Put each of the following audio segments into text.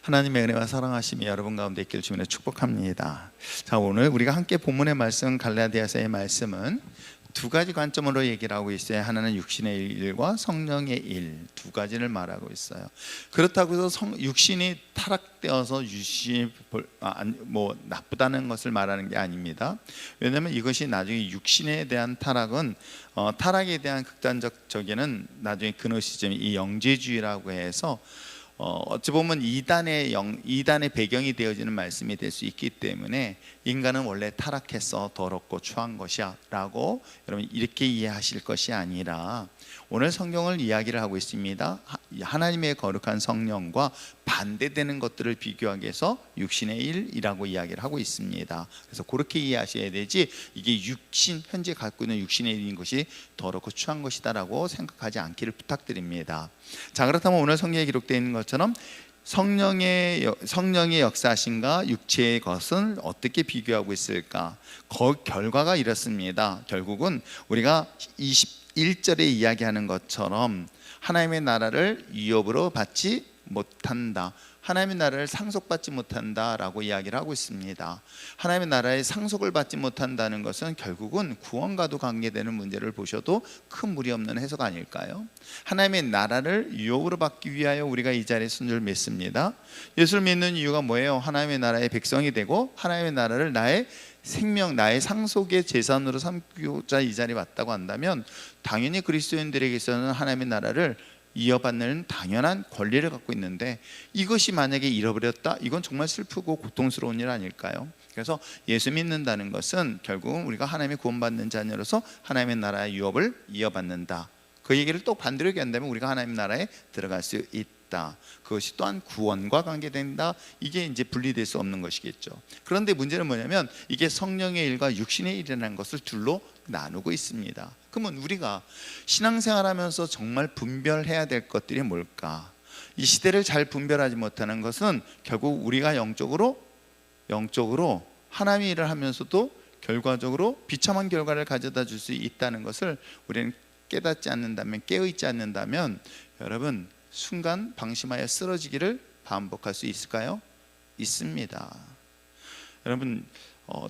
하나님의 은혜와 사랑하심이 여러분 가운데 있길 주님의 축복합니다. 자, 오늘 우리가 함께 본문의 말씀 갈라디아서의 말씀은 두 가지 관점으로 얘기를 하고 있어요. 하나는 육신의 일과 성령의 일, 두 가지를 말하고 있어요. 그렇다고 해서 육신이 타락되어서 육신이 나쁘다는 것을 말하는 게 아닙니다. 왜냐하면 이것이 나중에 육신에 대한 타락은 타락에 대한 극단적 적에는 나중에 근원 시점이 이 영재주의라고 해서 어찌 보면 이단의 배경이 되어지는 말씀이 될 수 있기 때문에 인간은 원래 타락해서 더럽고 추한 것이야 라고 여러분 이렇게 이해하실 것이 아니라, 오늘 성경을 이야기를 하고 있습니다. 하나님의 거룩한 성령과 반대되는 것들을 비교하기 위해서 육신의 일이라고 이야기를 하고 있습니다. 그래서 그렇게 이해하셔야 되지, 이게 현재 갖고 있는 육신의 일인 것이 더럽고 추한 것이다 라고 생각하지 않기를 부탁드립니다. 자, 그렇다면 오늘 성경에 기록되어 있는 것처럼 성령의 역사하심과 육체의 것은 어떻게 비교하고 있을까? 결과가 이렇습니다. 결국은 우리가 21절에 이야기하는 것처럼 하나님의 나라를 위협으로 받지 못한다, 하나님의 나라를 상속받지 못한다라고 이야기를 하고 있습니다. 하나님의 나라의 상속을 받지 못한다는 것은 결국은 구원과도 관계되는 문제를 보셔도 큰 무리 없는 해석 아닐까요? 하나님의 나라를 유혹으로 받기 위하여 우리가 이 자리에 손을 맺습니다. 예수를 믿는 이유가 뭐예요? 하나님의 나라의 백성이 되고 하나님의 나라를 나의 생명, 나의 상속의 재산으로 삼고자 이 자리에 왔다고 한다면 당연히 그리스도인들에게서는 하나님의 나라를 이어받는 당연한 권리를 갖고 있는데, 이것이 만약에 잃어버렸다? 이건 정말 슬프고 고통스러운 일 아닐까요? 그래서 예수 믿는다는 것은 결국은 우리가 하나님의 구원받는 자녀로서 하나님의 나라의 유업을 이어받는다. 그 얘기를 또 반대로 얘기한다면 우리가 하나님 나라에 들어갈 수 있다. 그것이 또한 구원과 관계된다. 이게 이제 분리될 수 없는 것이겠죠. 그런데 문제는 뭐냐면 이게 성령의 일과 육신의 일이라는 것을 둘로 나누고 있습니다. 그러면 우리가 신앙생활하면서 정말 분별해야 될 것들이 뭘까? 이 시대를 잘 분별하지 못하는 것은 결국 우리가 영적으로 하나님의 일을 하면서도 결과적으로 비참한 결과를 가져다 줄 수 있다는 것을 우리는 깨닫지 않는다면, 깨어있지 않는다면 여러분 순간 방심하여 쓰러지기를 반복할 수 있을까요? 있습니다. 여러분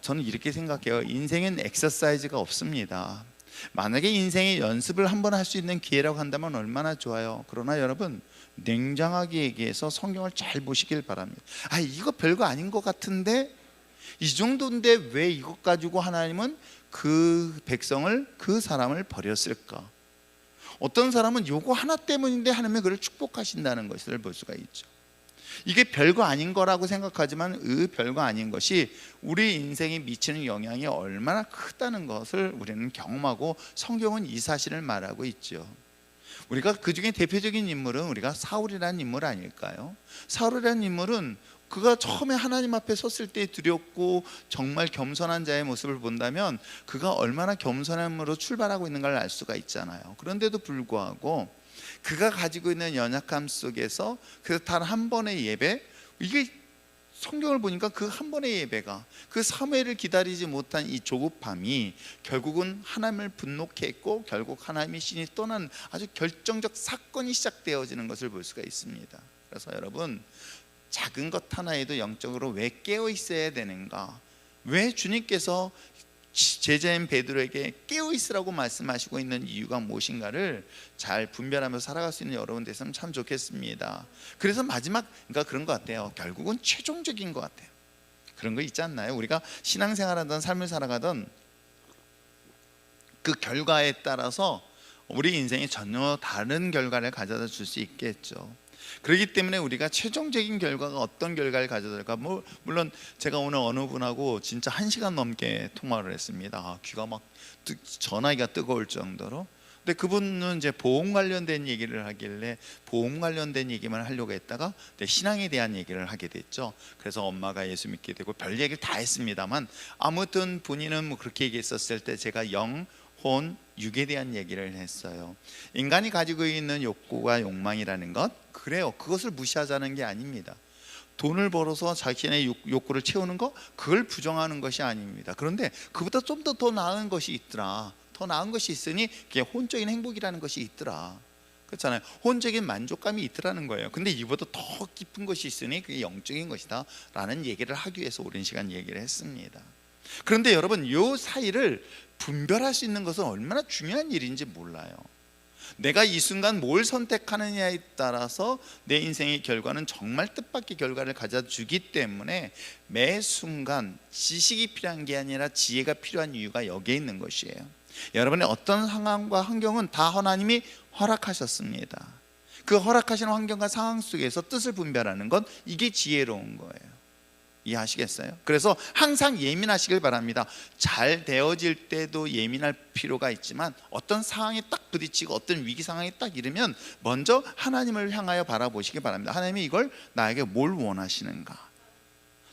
저는 이렇게 생각해요. 인생엔 엑서사이즈가 없습니다. 만약에 인생의 연습을 한번 할 수 있는 기회라고 한다면 얼마나 좋아요. 그러나 여러분 냉정하게 얘기해서 성경을 잘 보시길 바랍니다. 이거 별거 아닌 것 같은데, 이 정도인데 왜 이것 가지고 하나님은 그 백성을, 그 사람을 버렸을까? 어떤 사람은 요거 하나 때문인데 하나님이 그를 축복하신다는 것을 볼 수가 있죠. 이게 별거 아닌 거라고 생각하지만 그 별거 아닌 것이 우리 인생에 미치는 영향이 얼마나 크다는 것을 우리는 경험하고 성경은 이 사실을 말하고 있죠. 우리가 그 중에 대표적인 인물은 우리가 사울이라는 인물 아닐까요? 사울이라는 인물은 그가 처음에 하나님 앞에 섰을 때 두렵고 정말 겸손한 자의 모습을 본다면 그가 얼마나 겸손함으로 출발하고 있는 걸 알 수가 있잖아요. 그런데도 불구하고 그가 가지고 있는 연약함 속에서 그 단 한 번의 예배, 이게 성경을 보니까 그 한 번의 예배가, 그 사무엘을 기다리지 못한 이 조급함이 결국은 하나님을 분노케 했고 결국 하나님의 신이 떠나는 아주 결정적 사건이 시작되어지는 것을 볼 수가 있습니다. 그래서 여러분 작은 것 하나에도 영적으로 왜 깨어 있어야 되는가? 왜 주님께서 제자인 베드로에게 깨어 있으라고 말씀하시고 있는 이유가 무엇인가를 잘 분별하면서 살아갈 수 있는 여러분 됐으면 참 좋겠습니다. 그래서 마지막, 그러니까 그런 것 같아요. 결국은 최종적인 것 같아요. 그런 거 있지 않나요? 우리가 신앙생활하던 삶을 살아가던 그 결과에 따라서 우리 인생이 전혀 다른 결과를 가져다 줄 수 있겠죠. 그렇기 때문에 우리가 최종적인 결과가 어떤 결과를 가져다줄까? 물론 제가 오늘 어느 분하고 진짜 1시간 넘게 통화를 했습니다. 귀가 막 전화기가 뜨거울 정도로. 근데 그분은 이제 보험 관련된 얘기를 하길래 보험 관련된 얘기만 하려고 했다가 신앙에 대한 얘기를 하게 됐죠. 그래서 엄마가 예수 믿게 되고 별 얘기를 다 했습니다만, 아무튼 본인은 그렇게 얘기했었을 때 제가 혼, 육에 대한 얘기를 했어요. 인간이 가지고 있는 욕구와 욕망이라는 것, 그래요. 그것을 무시하자는 게 아닙니다. 돈을 벌어서 자신의 욕구를 채우는 것, 그걸 부정하는 것이 아닙니다. 그런데 그보다 좀 더 나은 것이 있더라. 더 나은 것이 있으니 그게 혼적인 행복이라는 것이 있더라. 그렇잖아요. 혼적인 만족감이 있더라는 거예요. 근데 이보다 더 깊은 것이 있으니 그게 영적인 것이다 라는 얘기를 하기 위해서 오랜 시간 얘기를 했습니다. 그런데 여러분, 이 사이를 분별할 수 있는 것은 얼마나 중요한 일인지 몰라요. 내가 이 순간 뭘 선택하느냐에 따라서 내 인생의 결과는 정말 뜻밖의 결과를 가져주기 때문에 매 순간 지식이 필요한 게 아니라 지혜가 필요한 이유가 여기에 있는 것이에요. 여러분의 어떤 상황과 환경은 다 하나님이 허락하셨습니다. 그 허락하신 환경과 상황 속에서 뜻을 분별하는 건 이게 지혜로운 거예요. 이해하시겠어요? 그래서 항상 예민하시길 바랍니다. 잘 되어질 때도 예민할 필요가 있지만 어떤 상황에 딱 부딪히고 어떤 위기 상황에 딱 이르면 먼저 하나님을 향하여 바라보시기 바랍니다. 하나님이 이걸 나에게 뭘 원하시는가?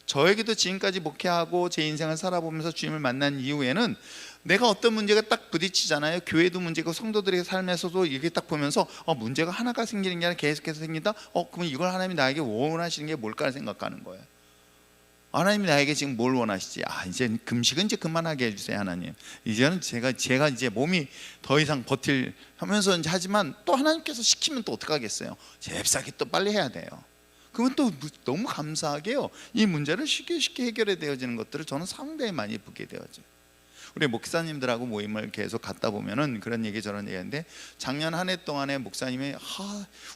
저에게도 지금까지 목회하고 제 인생을 살아보면서 주님을 만난 이후에는 내가 어떤 문제가 딱 부딪히잖아요. 교회도 문제고 성도들의 삶에서도 이게 딱 보면서 문제가 하나가 생기는 게 아니라 계속해서 생긴다? 그럼 이걸 하나님이 나에게 원하시는 게 뭘까 생각하는 거예요. 하나님이 나에게 지금 뭘 원하시지? 이제 금식은 이제 그만하게 해주세요, 하나님. 이제는 제가 이제 몸이 더 이상 버틸 하면서 이제 하지만 또 하나님께서 시키면 또 어떡하겠어요? 잽싸게 또 빨리 해야 돼요. 그러면 또 너무 감사하게요, 이 문제를 쉽게 해결해 되어지는 것들을 저는 상당히 많이 보게 되어져요. 우리 목사님들하고 모임을 계속 갔다 보면은 그런 얘기 저런 얘기하는데, 작년 한 해 동안에 목사님이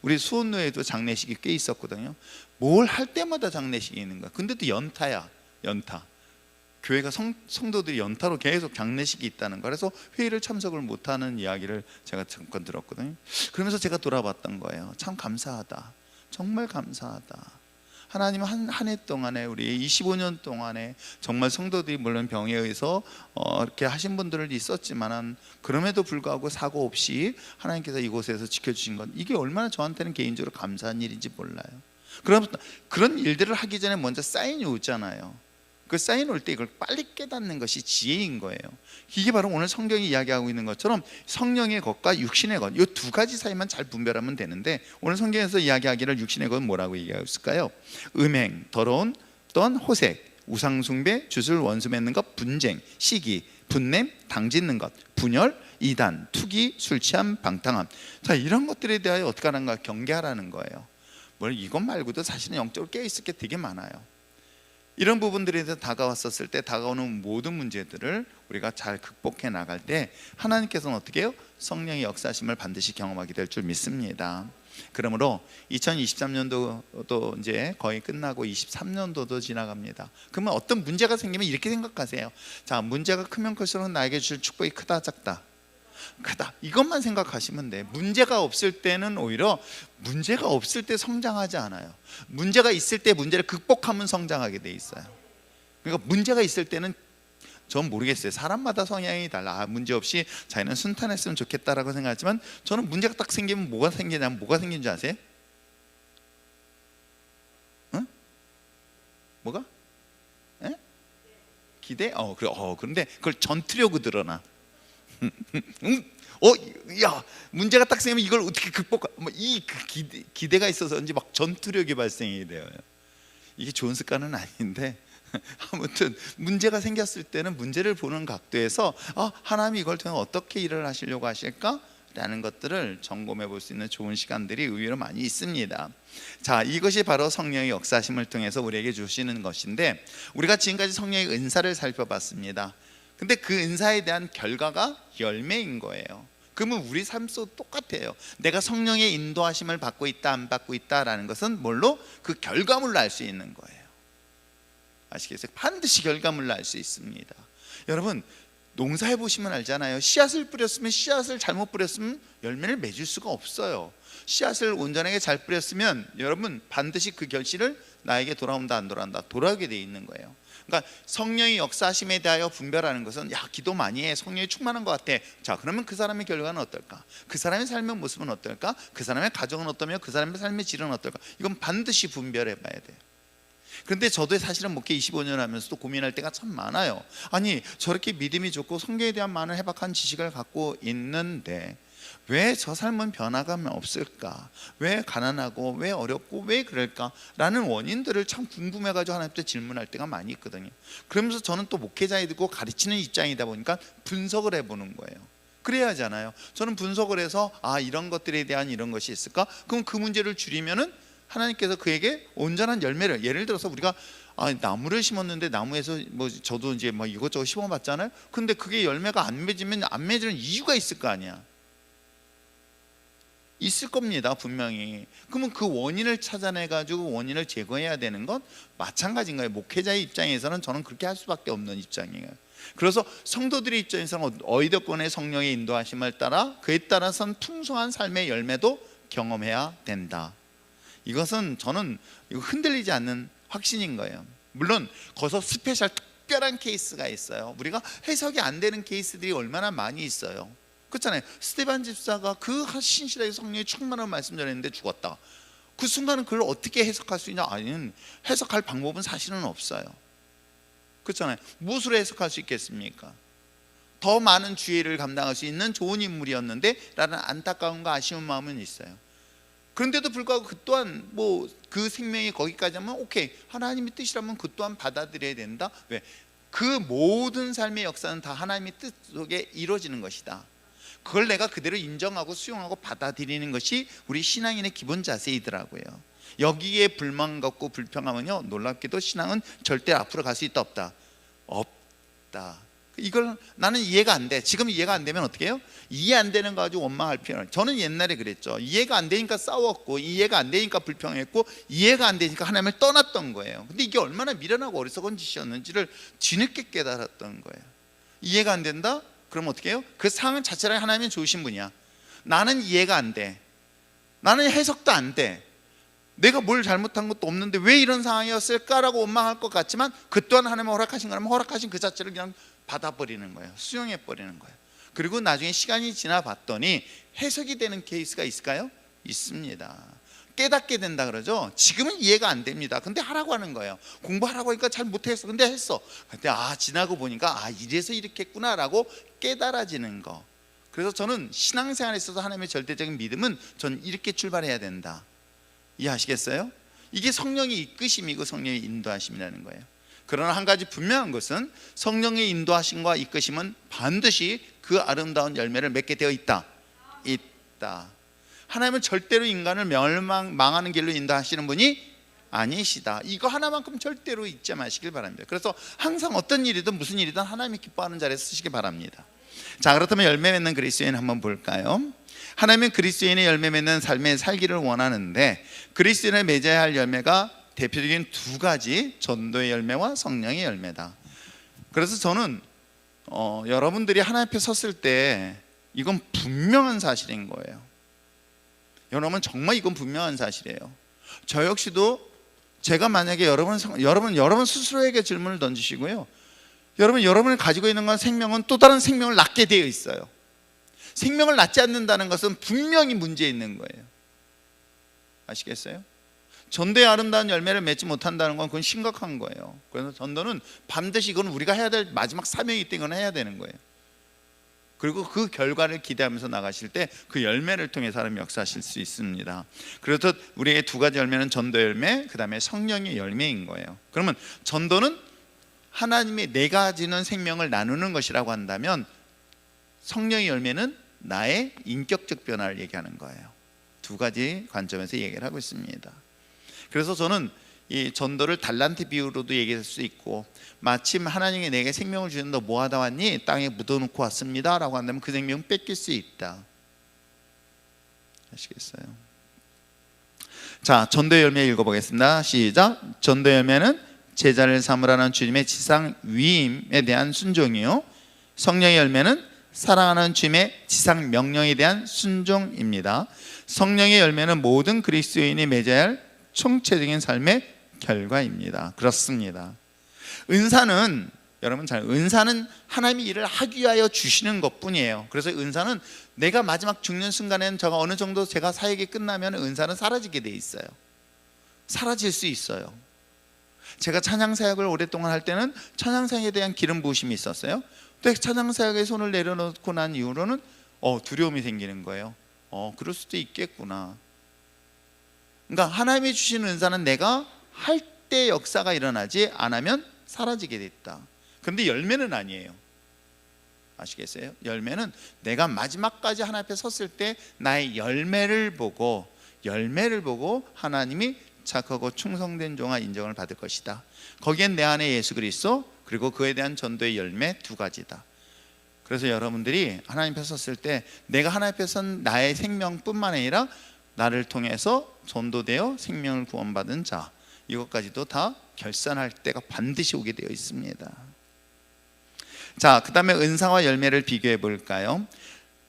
우리 수원로에도 장례식이 꽤 있었거든요. 뭘 할 때마다 장례식이 있는 거야. 근데 또 연타야, 연타. 교회가 성도들이 연타로 계속 장례식이 있다는 거. 그래서 회의를 참석을 못하는 이야기를 제가 잠깐 들었거든요. 그러면서 제가 돌아봤던 거예요. 참 감사하다, 정말 감사하다. 하나님은 한 해 동안에, 우리 25년 동안에 정말 성도들이 물론 병에 의해서 이렇게 하신 분들은 있었지만 그럼에도 불구하고 사고 없이 하나님께서 이곳에서 지켜주신 건, 이게 얼마나 저한테는 개인적으로 감사한 일인지 몰라요. 그런 일들을 하기 전에 먼저 사인이 오잖아요. 그 사인 올 때 이걸 빨리 깨닫는 것이 지혜인 거예요. 이게 바로 오늘 성경이 이야기하고 있는 것처럼 성령의 것과 육신의 것, 이 두 가지 사이만 잘 분별하면 되는데, 오늘 성경에서 이야기하기를 육신의 것은 뭐라고 얘기했을까요? 음행, 더러운, 또한 호색, 우상숭배, 주술, 원수 맺는 것, 분쟁, 시기, 분냄, 당짓는 것, 분열, 이단, 투기, 술취함, 방탕함. 자, 이런 것들에 대하여 어떻게 하는가? 경계하라는 거예요. 이것 말고도 사실은 영적으로 깨어있을 게 되게 많아요. 이런 부분들에 대해서 다가왔었을 때 다가오는 모든 문제들을 우리가 잘 극복해 나갈 때 하나님께서는 어떻게 해요? 성령의 역사심을 반드시 경험하게 될 줄 믿습니다. 그러므로 2023년도도 이제 거의 끝나고 23년도도 지나갑니다. 그러면 어떤 문제가 생기면 이렇게 생각하세요. 자, 문제가 크면 클수록 나에게 주실 축복이 크다 작다? 크다. 이것만 생각하시면 돼. 문제가 없을 때는 오히려 문제가 없을 때 성장하지 않아요. 문제가 있을 때 문제를 극복하면 성장하게 돼 있어요. 그러니까 문제가 있을 때는 전 모르겠어요. 사람마다 성향이 달라. 문제 없이 자기는 순탄했으면 좋겠다라고 생각하지만, 저는 문제가 딱 생기면 뭐가 생기냐면, 뭐가 생긴 줄 아세요? 응? 뭐가? 에? 기대? 그런데 그걸 전투력으로 드러나. 야, 문제가 딱 생기면 이걸 어떻게 극복하? 기대가 있어서인지 막 전투력이 발생이 돼요. 이게 좋은 습관은 아닌데 아무튼 문제가 생겼을 때는 문제를 보는 각도에서 하나님이 이걸 통해 어떻게 일을 하시려고 하실까? 라는 것들을 점검해 볼 수 있는 좋은 시간들이 의외로 많이 있습니다. 자, 이것이 바로 성령의 역사심을 통해서 우리에게 주시는 것인데, 우리가 지금까지 성령의 은사를 살펴봤습니다. 근데 그 은사에 대한 결과가 열매인 거예요. 그러면 우리 삶 속 똑같아요. 내가 성령의 인도하심을 받고 있다 안 받고 있다라는 것은 뭘로? 그 결과물로 알 수 있는 거예요. 아시겠어요? 반드시 결과물로 알 수 있습니다. 여러분, 농사해 보시면 알잖아요. 씨앗을 뿌렸으면, 씨앗을 잘못 뿌렸으면 열매를 맺을 수가 없어요. 씨앗을 온전하게 잘 뿌렸으면 여러분 반드시 그 결실을 나에게 돌아온다 안 돌아온다, 돌아오게 돼 있는 거예요. 그러니까 성령의 역사심에 대하여 분별하는 것은, 기도 많이 해, 성령이 충만한 것 같아. 자, 그러면 그 사람의 결과는 어떨까? 그 사람의 삶의 모습은 어떨까? 그 사람의 가정은 어떠며 그 사람의 삶의 질은 어떨까? 이건 반드시 분별해 봐야 돼요. 그런데 저도 사실은 목회 25년 하면서도 고민할 때가 참 많아요. 아니, 저렇게 믿음이 좋고 성경에 대한 많은 해박한 지식을 갖고 있는데 왜 저 삶은 변화가 없을까? 왜 가난하고 왜 어렵고 왜 그럴까? 라는 원인들을 참 궁금해가지고 하나님께 질문할 때가 많이 있거든요. 그러면서 저는 또 목회자이고 가르치는 입장이다 보니까 분석을 해보는 거예요. 그래야 하잖아요. 저는 분석을 해서 이런 것들에 대한 이런 것이 있을까? 그럼 그 문제를 줄이면은 하나님께서 그에게 온전한 열매를, 예를 들어서 우리가 나무를 심었는데 나무에서 저도 이제 이것저것 심어봤잖아요. 근데 그게 열매가 안 맺으면 안 맺는 이유가 있을 거 아니야. 있을 겁니다, 분명히. 그러면 그 원인을 찾아내 가지고 원인을 제거해야 되는 건 마찬가지인 거예요. 목회자의 입장에서는 저는 그렇게 할 수밖에 없는 입장이에요. 그래서 성도들의 입장에서는 어이덕권의 성령의 인도하심을 따라 그에 따라서는 풍성한 삶의 열매도 경험해야 된다. 이것은 저는 흔들리지 않는 확신인 거예요. 물론 거기서 스페셜 특별한 케이스가 있어요. 우리가 해석이 안 되는 케이스들이 얼마나 많이 있어요. 그렇잖아요. 스데반 집사가 그 신실하게 성령의 충만한 말씀 전했는데 죽었다. 그 순간은 그걸 어떻게 해석할 수 있냐? 아니면 해석할 방법은 사실은 없어요. 그렇잖아요. 무엇으로 해석할 수 있겠습니까? 더 많은 주의를 감당할 수 있는 좋은 인물이었는데 라는 안타까움과 아쉬운 마음은 있어요. 그런데도 불구하고 그 또한 그 생명이 거기까지 하면 오케이, 하나님의 뜻이라면 그 또한 받아들여야 된다. 왜? 그 모든 삶의 역사는 다 하나님의 뜻 속에 이루어지는 것이다. 그걸 내가 그대로 인정하고 수용하고 받아들이는 것이 우리 신앙인의 기본 자세이더라고요. 여기에 불만 갖고 불평하면요, 놀랍게도 신앙은 절대 앞으로 갈 수 있다 없다? 없다. 이걸 나는 이해가 안 돼. 지금 이해가 안 되면 어떻게 해요? 이해 안 되는 거 가지고 원망할 필요는. 저는 옛날에 그랬죠. 이해가 안 되니까 싸웠고, 이해가 안 되니까 불평했고, 이해가 안 되니까 하나님을 떠났던 거예요. 근데 이게 얼마나 미련하고 어리석은 짓이었는지를 뒤늦게 깨달았던 거예요. 이해가 안 된다? 그럼 어떻게 해요? 그 상황 자체를 하나님은 좋으신 분이야. 나는 이해가 안 돼. 나는 해석도 안 돼. 내가 뭘 잘못한 것도 없는데 왜 이런 상황이었을까라고 원망할 것 같지만 그 또한 하나님의 허락하신 거라면 허락하신 그 자체를 그냥 받아버리는 거예요. 수용해버리는 거예요. 그리고 나중에 시간이 지나 봤더니 해석이 되는 케이스가 있을까요? 있습니다. 깨닫게 된다 그러죠. 지금은 이해가 안 됩니다. 근데 하라고 하는 거예요. 공부하라고 하니까 잘 못했어. 근데 했어. 근데 지나고 보니까 이래서 이렇게 했구나라고 깨달아지는 거. 그래서 저는 신앙생활에 있어서 하나님의 절대적인 믿음은 전 이렇게 출발해야 된다. 이해하시겠어요? 이게 성령의 이끄심이고 성령의 인도하심이라는 거예요. 그러나 한 가지 분명한 것은 성령의 인도하심과 이끄심은 반드시 그 아름다운 열매를 맺게 되어 있다. 하나님은 절대로 인간을 망하는 길로 인도하시는 분이 아니시다. 이거 하나만큼 절대로 잊지 마시길 바랍니다. 그래서 항상 어떤 일이든 무슨 일이든 하나님이 기뻐하는 자리에 쓰시기 바랍니다. 자, 그렇다면 열매 맺는 그리스도인 한번 볼까요? 하나님은 그리스도인의 열매 맺는 삶에 살기를 원하는데 그리스도인을 맺어야 할 열매가 대표적인 두 가지, 전도의 열매와 성령의 열매다. 그래서 저는 여러분들이 하나님 앞에 섰을 때 이건 분명한 사실인 거예요. 여러분, 정말 이건 분명한 사실이에요. 저 역시도 제가 만약에 여러분 스스로에게 질문을 던지시고요, 여러분이 가지고 있는 건 생명은 또 다른 생명을 낳게 되어 있어요. 생명을 낳지 않는다는 것은 분명히 문제 있는 거예요. 아시겠어요? 전도의 아름다운 열매를 맺지 못한다는 건 그건 심각한 거예요. 그래서 전도는 반드시 이건 우리가 해야 될 마지막 사명이기 때문에 해야 되는 거예요. 그리고 그 결과를 기대하면서 나가실 때 그 열매를 통해 사람이 역사하실 수 있습니다. 그래서 우리의 두 가지 열매는 전도 열매, 그 다음에 성령의 열매인 거예요. 그러면 전도는 하나님의 내가 가지는 생명을 나누는 것이라고 한다면 성령의 열매는 나의 인격적 변화를 얘기하는 거예요. 두 가지 관점에서 얘기를 하고 있습니다. 그래서 저는 이 전도를 달란트 비유로도 얘기할 수 있고, 마침 하나님이 내게 생명을 주는 너 뭐하다 왔니? 땅에 묻어놓고 왔습니다 라고 한다면 그 생명은 뺏길 수 있다. 아시겠어요? 자, 전도의 열매 읽어보겠습니다. 시작. 전도의 열매는 제자를 삼으라는 주님의 지상 위임에 대한 순종이요, 성령의 열매는 사랑하는 주님의 지상 명령에 대한 순종입니다. 성령의 열매는 모든 그리스도인이 맺어야 할 총체적인 삶의 결과입니다. 그렇습니다. 은사는 은사는 하나님이 일을 하기 위하여 주시는 것뿐이에요. 그래서 은사는 내가 마지막 죽는 순간에는 제가 어느 정도 제가 사역이 끝나면 은사는 사라지게 돼 있어요. 사라질 수 있어요. 제가 찬양 사역을 오랫동안 할 때는 찬양 사역에 대한 기름 부으심이 있었어요. 근데 찬양 사역에 손을 내려놓고 난 이후로는 두려움이 생기는 거예요. 그럴 수도 있겠구나. 그러니까 하나님이 주신 은사는 내가 할 때 역사가 일어나지 안 하면 사라지게 됐다. 그런데 열매는 아니에요. 아시겠어요? 열매는 내가 마지막까지 하나님 앞에 섰을 때 나의 열매를 보고 하나님이 착하고 충성된 종아 인정을 받을 것이다. 거기엔 내 안에 예수 그리스도 그리고 그에 대한 전도의 열매 두 가지다. 그래서 여러분들이 하나님 앞에 섰을 때 내가 하나님 앞에 선 나의 생명뿐만 아니라 나를 통해서 전도되어 생명을 구원받은 자, 이것까지도 다 결산할 때가 반드시 오게 되어 있습니다. 자, 그 다음에 은사와 열매를 비교해 볼까요?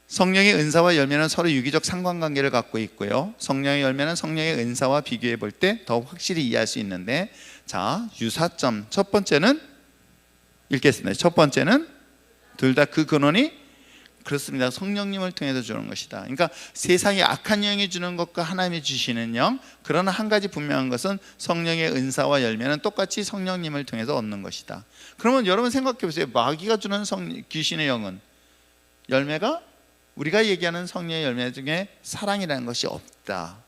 성령의 은사와 열매는 서로 유기적 상관관계를 갖고 있고요, 성령의 열매는 성령의 은사와 비교해 볼 때 더 확실히 이해할 수 있는데, 자, 유사점 첫 번째는 읽겠습니다. 첫 번째는 둘 다 그 근원이 그렇습니다. 성령님을 통해서 주는 것이다. 그러니까 세상에 악한 영이 주는 것과 하나님이 주시는 영, 그러나 한 가지 분명한 것은 성령의 은사와 열매는 똑같이 성령님을 통해서 얻는 것이다. 그러면 여러분 생각해 보세요. 마귀가 주는 귀신의 영은, 열매가 우리가 얘기하는 성령의 열매 중에 사랑이라는 것이 없다.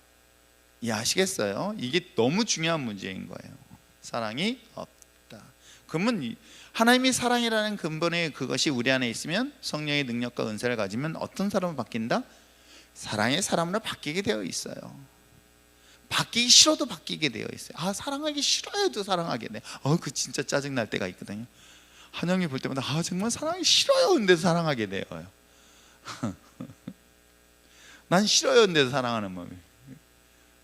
이해하시겠어요? 이게 너무 중요한 문제인 거예요. 사랑이 없다. 그러면 하나님이 사랑이라는 근본의 그것이 우리 안에 있으면 성령의 능력과 은사를 가지면 어떤 사람으로 바뀐다? 사랑의 사람으로 바뀌게 되어 있어요. 바뀌기 싫어도 바뀌게 되어 있어요. 아, 사랑하기 싫어요도 사랑하게 돼. 그 진짜 짜증 날 때가 있거든요. 한영이 볼 때마다 정말 사랑하기 싫어요 근데도 사랑하게 돼요. 난 싫어요 근데도 사랑하는 마음이.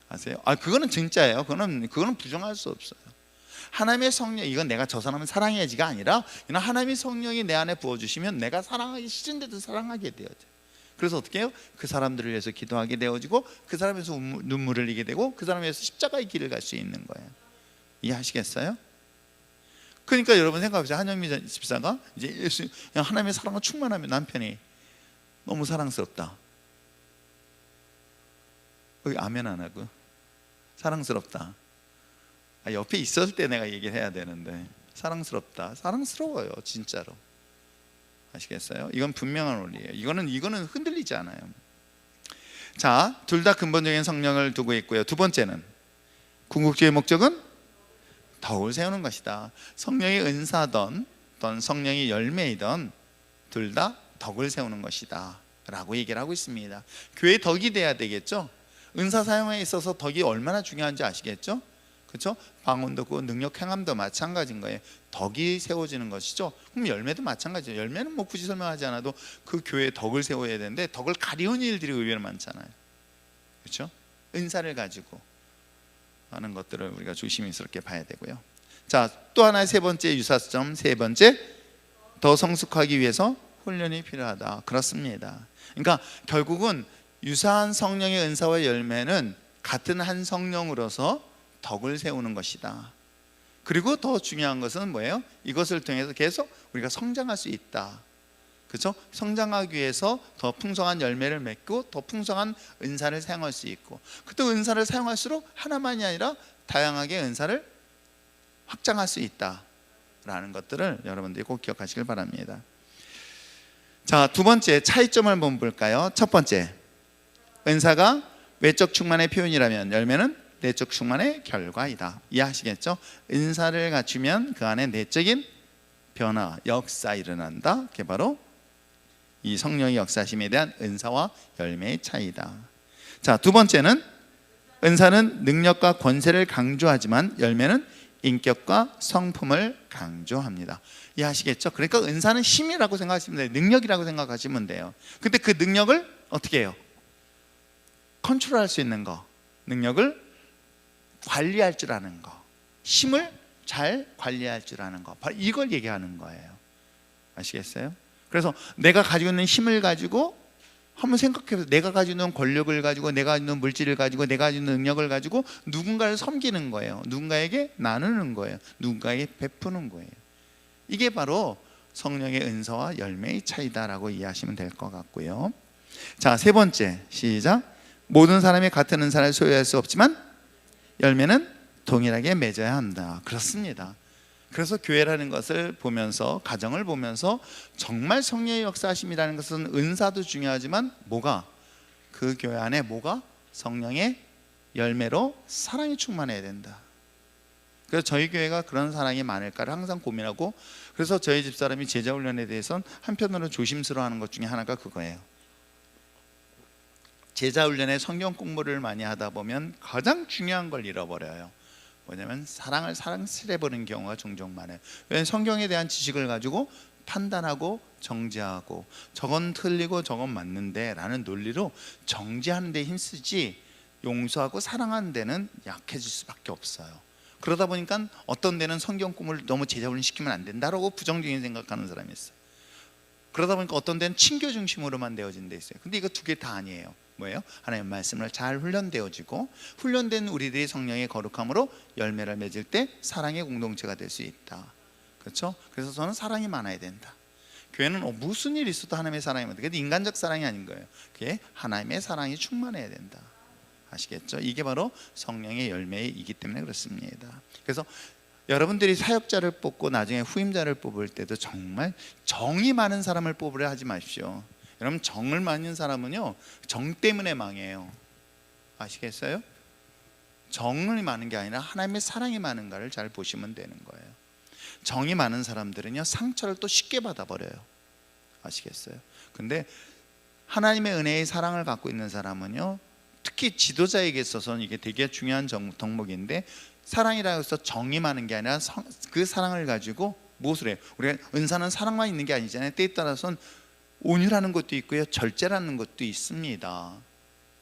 아세요? 그거는 진짜예요. 그거는 부정할 수 없어요. 하나님의 성령, 이건 내가 저 사람을 사랑해야지가 아니라 그냥 하나님의 성령이 내 안에 부어주시면 내가 사랑하기 싫은데도 사랑하게 되어져요. 그래서 어떻게 해요? 그 사람들을 위해서 기도하게 되어지고 그 사람에서 눈물을 흘리게 되고 그 사람을 위해서 십자가의 길을 갈 수 있는 거예요. 이해하시겠어요? 그러니까 여러분 생각해보세요. 한영미 집사가 이제 예수, 그냥 하나님의 사랑을 충만하면 남편이 너무 사랑스럽다. 여기 아멘 안 하고 사랑스럽다. 옆에 있었을 때 내가 얘기를 해야 되는데 사랑스럽다. 사랑스러워요 진짜로. 아시겠어요? 이건 분명한 원리예요. 이거는 흔들리지 않아요. 자, 둘 다 근본적인 성령을 두고 있고요. 두 번째는 궁극주의 목적은 덕을 세우는 것이다. 성령의 은사든 성령의 열매이든 둘 다 덕을 세우는 것이다 라고 얘기를 하고 있습니다. 교회의 덕이 돼야 되겠죠. 은사 사용에 있어서 덕이 얼마나 중요한지 아시겠죠? 그렇죠? 방언도 그 능력 행함도 마찬가지인 거예요. 덕이 세워지는 것이죠. 그럼 열매도 마찬가지예요. 열매는 뭐 굳이 설명하지 않아도 그 교회에 덕을 세워야 되는데 덕을 가리우는 일들이 의외로 많잖아요. 그렇죠? 은사를 가지고 하는 것들을 우리가 조심스럽게 봐야 되고요. 자, 또 하나의 세 번째 유사점, 세 번째, 더 성숙하기 위해서 훈련이 필요하다. 그렇습니다. 그러니까 결국은 유사한 성령의 은사와 열매는 같은 한 성령으로서 덕을 세우는 것이다. 그리고 더 중요한 것은 뭐예요? 이것을 통해서 계속 우리가 성장할 수 있다. 그렇죠? 성장하기 위해서 더 풍성한 열매를 맺고 더 풍성한 은사를 사용할 수 있고, 또 은사를 사용할수록 하나만이 아니라 다양하게 은사를 확장할 수 있다라는 것들을 여러분들이 꼭 기억하시길 바랍니다. 자, 두 번째 차이점을 한번 볼까요? 첫 번째, 은사가 외적 충만의 표현이라면 열매는 내적 충만의 결과이다. 이해하시겠죠? 은사를 갖추면 그 안에 내적인 변화, 역사 일어난다. 그게 바로 이 성령의 역사심에 대한 은사와 열매의 차이다. 자, 두 번째는 은사는 능력과 권세를 강조하지만 열매는 인격과 성품을 강조합니다. 이해하시겠죠? 그러니까 은사는 힘이라고 생각하시면 돼요. 능력이라고 생각하시면 돼요. 근데 그 능력을 어떻게 해요? 컨트롤할 수 있는 거, 능력을 관리할 줄 아는 거, 힘을 잘 관리할 줄 아는 거, 바로 이걸 얘기하는 거예요. 아시겠어요? 그래서 내가 가지고 있는 힘을 가지고 한번 생각해보세요. 내가 가지고 있는 권력을 가지고, 내가 가지고 있는 물질을 가지고, 내가 가지고 있는 능력을 가지고 누군가를 섬기는 거예요. 누군가에게 나누는 거예요. 누군가에게 베푸는 거예요. 이게 바로 성령의 은사와 열매의 차이다라고 이해하시면 될 것 같고요. 자, 세 번째, 시작. 모든 사람이 같은 은사를 소유할 수 없지만 열매는 동일하게 맺어야 한다. 그렇습니다. 그래서 교회라는 것을 보면서, 가정을 보면서 정말 성령의 역사하심이라는 것은 은사도 중요하지만 그 교회 안에 성령의 열매로 사랑이 충만해야 된다. 그래서 저희 교회가 그런 사랑이 많을까를 항상 고민하고, 그래서 저희 집사람이 제자훈련에 대해서는 한편으로 조심스러워하는 것 중에 하나가 그거예요. 제자훈련에 성경 공부를 많이 하다 보면 가장 중요한 걸 잃어버려요. 뭐냐면 사랑을 상실해버리는 경우가 종종 많아요. 왜냐하면 성경에 대한 지식을 가지고 판단하고 정죄하고, 저건 틀리고 저건 맞는데 라는 논리로 정죄하는 데 힘쓰지 용서하고 사랑하는 데는 약해질 수밖에 없어요. 그러다 보니까 어떤 데는 성경 공부를 너무 제자훈련 시키면 안 된다라고 부정적인 생각하는 사람이 있어요. 그러다 보니까 어떤 데는 친교 중심으로만 되어진 데 있어요. 근데 이거 두 개 다 아니에요. 뭐예요? 하나님의 말씀을 잘 훈련되어지고, 훈련된 우리들이 성령의 거룩함으로 열매를 맺을 때 사랑의 공동체가 될 수 있다. 그렇죠? 그래서 저는 사랑이 많아야 된다. 교회는 무슨 일이 있어도 하나님의 사랑이 많다. 그게 인간적 사랑이 아닌 거예요. 그게 하나님의 사랑이 충만해야 된다. 아시겠죠? 이게 바로 성령의 열매이기 때문에 그렇습니다. 그래서 여러분들이 사역자를 뽑고 나중에 후임자를 뽑을 때도 정말 정이 많은 사람을 뽑으려 하지 마십시오. 여러분, 정을 많은 사람은요, 정 때문에 망해요. 아시겠어요? 정이 많은 게 아니라 하나님의 사랑이 많은가를 잘 보시면 되는 거예요. 정이 많은 사람들은요, 상처를 또 쉽게 받아버려요. 아시겠어요? 근데 하나님의 은혜의 사랑을 갖고 있는 사람은요, 특히 지도자에게 있어서는 이게 되게 중요한 덕목인데, 사랑이라고 해서 정이 많은 게 아니라 그 사랑을 가지고 무엇을 해요? 우리가 은사는 사랑만 있는 게 아니잖아요. 때에 따라서는 온유라는 것도 있고요, 절제라는 것도 있습니다.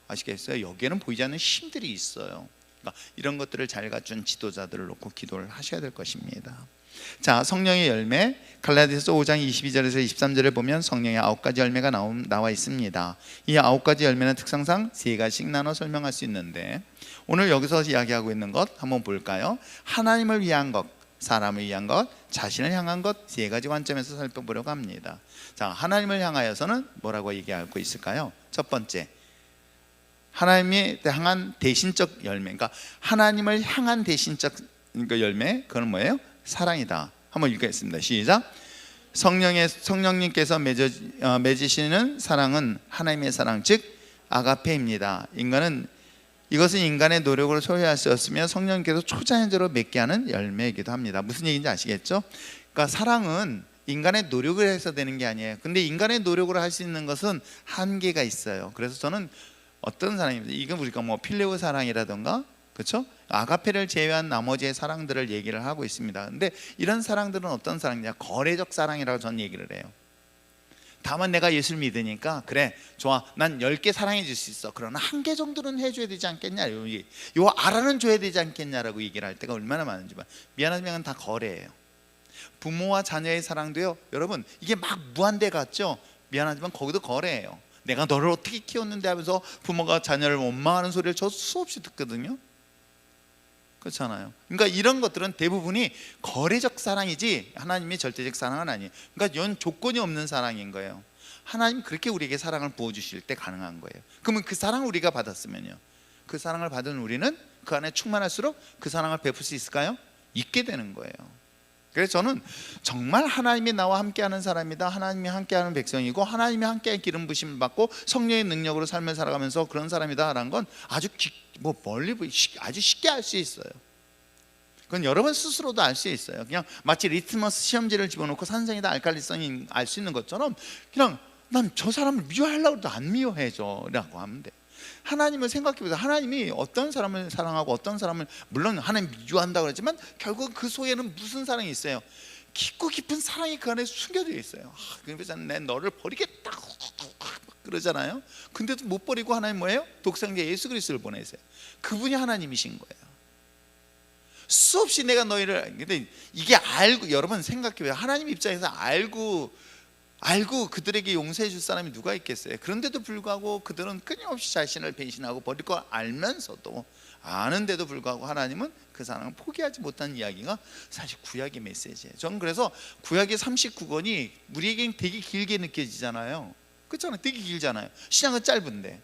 아시겠어요? 여기에는 보이지 않는 힘들이 있어요. 그러니까 이런 것들을 잘 갖춘 지도자들을 놓고 기도를 하셔야 될 것입니다. 자, 성령의 열매, 갈라디아서 5장 22절에서 23절을 보면 성령의 9가지 열매가 나와 있습니다. 이 9가지 열매는 특성상 3가지씩 나눠 설명할 수 있는데, 오늘 여기서 이야기하고 있는 것 한번 볼까요? 하나님을 위한 것, 사람을 위한 것, 자신을 향한 것, 3가지 관점에서 살펴보려고 합니다. 자, 하나님을 향하여서는 뭐라고 얘기하고 있을까요? 첫 번째, 하나님이 향한 대신적 열매, 그러니까 하나님을 향한 대신적 열매, 그건 뭐예요? 사랑이다. 한번 읽겠습니다. 시작. 성령님께서 맺으시는 사랑은 하나님의 사랑, 즉 아가페입니다. 이것은 인간의 노력으로 소유할 수 없으며 성령님께서 초자연적으로 맺게 하는 열매이기도 합니다. 무슨 얘기인지 아시겠죠? 그러니까 사랑은 인간의 노력을 해서 되는 게 아니에요. 근데 인간의 노력으로 할 수 있는 것은 한계가 있어요. 그래서 저는 어떤 사랑입니다. 이건 우리가 뭐 필레오 사랑이라던가, 그렇죠? 아가페를 제외한 나머지의 사랑들을 얘기를 하고 있습니다. 근데 이런 사랑들은 어떤 사랑이냐? 거래적 사랑이라고 저는 얘기를 해요. 다만 내가 예수를 믿으니까 그래, 좋아, 난 10개 사랑해 줄 수 있어. 그러나 1개 정도는 해줘야 되지 않겠냐, 요 알아는 줘야 되지 않겠냐라고 얘기를 할 때가 얼마나 많은지. 미안하지만 다 거래예요. 부모와 자녀의 사랑도요, 여러분, 이게 막 무한대 같죠? 미안하지만 거기도 거래예요. 내가 너를 어떻게 키웠는데 하면서 부모가 자녀를 원망하는 소리를 저 수없이 듣거든요. 그렇잖아요. 그러니까 이런 것들은 대부분이 거래적 사랑이지 하나님의 절대적 사랑은 아니에요. 그러니까 이건 조건이 없는 사랑인 거예요. 하나님 그렇게 우리에게 사랑을 부어주실 때 가능한 거예요. 그러면 그 사랑을 우리가 받았으면요, 그 사랑을 받은 우리는 그 안에 충만할수록 그 사랑을 베풀 수 있을까요? 있게 되는 거예요. 그래서 저는 정말 하나님이 나와 함께하는 사람이다, 하나님이 함께하는 백성이고 하나님이 함께 기름 부심을 받고 성령의 능력으로 삶을 살아가면서 그런 사람이다라는 건 아주 멀리 아주 쉽게 알 수 있어요. 그건 여러분 스스로도 알 수 있어요. 그냥 마치 리트머스 시험지를 집어넣고 산성이다 알칼리성이 알 수 있는 것처럼, 그냥 난 저 사람을 미워하려고 해도 안 미워해줘 라고 하면 돼. 하나님을 생각해보세요. 하나님이 어떤 사람을 사랑하고 어떤 사람을, 물론 하나님 미워한다고 그러지만 결국 그 속에는 무슨 사랑이 있어요? 깊고 깊은 사랑이 그 안에 숨겨져 있어요. 그래서 내 너를 버리겠다 그러잖아요. 근데도 못 버리고 하나님 뭐예요? 독생자 예수 그리스도를 보내세요. 그분이 하나님이신 거예요. 수없이 내가 너희를, 근데 이게 알고, 여러분 생각해봐요. 하나님 입장에서 알고 그들에게 용서해 줄 사람이 누가 있겠어요? 그런데도 불구하고 그들은 끊임없이 자신을 배신하고 버릴 걸 알면서도, 아는데도 불구하고 하나님은 그 사랑을 포기하지 못한 이야기가 사실 구약의 메시지예요. 저는 그래서 구약의 39권이 우리에게는 되게 길게 느껴지잖아요. 그렇잖아요. 되게 길잖아요. 신약은 짧은데.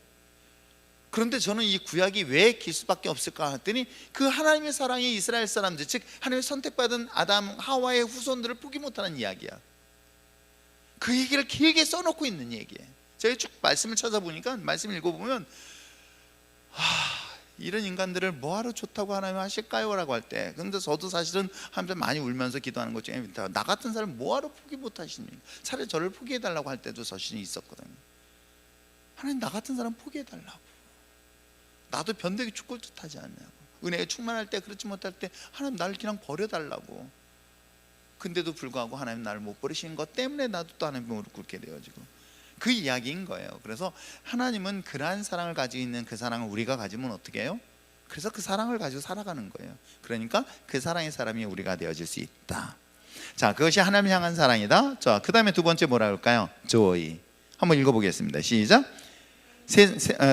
그런데 저는 이 구약이 왜 길 수밖에 없을까 했더니 그 하나님의 사랑이 이스라엘 사람들, 즉 하나님의 선택받은 아담 하와의 후손들을 포기 못하는 이야기야. 그 얘기를 길게 써놓고 있는 얘기예요. 제가 쭉 말씀을 찾아보니까, 말씀 읽어보면 이런 인간들을 뭐하러 좋다고 하나님 하실까요? 라고 할 때, 근데 저도 사실은 한번 많이 울면서 기도하는 것 중에 나 같은 사람 뭐하러 포기 못 하십니까? 차라리 저를 포기해달라고 할 때도 자신이 있었거든요. 하나님, 나 같은 사람 포기해달라고. 나도 변덕이 죽을 듯 하지 않냐고. 은혜에 충만할 때, 그렇지 못할 때 하나님 나를 그냥 버려달라고. 근데도 불구하고 하나님 나를 못 버리시는 것 때문에 나도 또 하나님 무릎 꿇게 되어지고, 그 이야기인 거예요. 그래서 하나님은 그러한 사랑을 가지고 있는 그 사랑을 우리가 가지면 어떻게 해요? 그래서 그 사랑을 가지고 살아가는 거예요. 그러니까 그 사랑의 사람이 우리가 되어질 수 있다. 자, 그것이 하나님 향한 사랑이다. 자, 그 다음에 두 번째 뭐라 할까요? joy. 한번 읽어보겠습니다. 시작.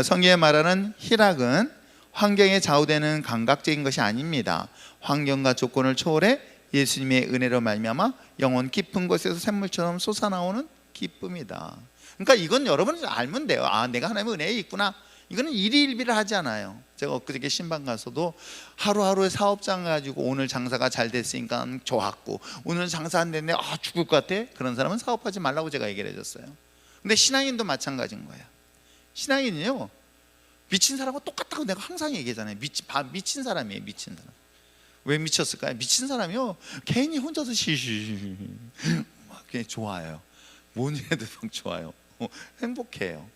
성경에 말하는 희락은 환경에 좌우되는 감각적인 것이 아닙니다. 환경과 조건을 초월해 예수님의 은혜로 말미암아 영혼 깊은 곳에서 샘물처럼 솟아나오는 기쁨이다. 그러니까 이건 여러분이 알면 돼요. 아, 내가 하나님의 은혜에 있구나. 이거는 일희일비를 하지 않아요. 제가 엊그저께 신방 가서도 하루하루의 사업장 가지고 오늘 장사가 잘 됐으니까 좋았고, 오늘 장사 안 됐네, 아 죽을 것 같아. 그런 사람은 사업하지 말라고 제가 얘기를 해줬어요. 근데 신앙인도 마찬가지인 거예요. 신앙인은요, 미친 사람과 똑같다고 내가 항상 얘기하잖아요. 미친 사람이에요. 미친 사람. 왜 미쳤을까요? 미친 사람이요, 괜히 혼자서 시시시 막 좋아요. 뭔 일에도 막 좋아요. 행복해요.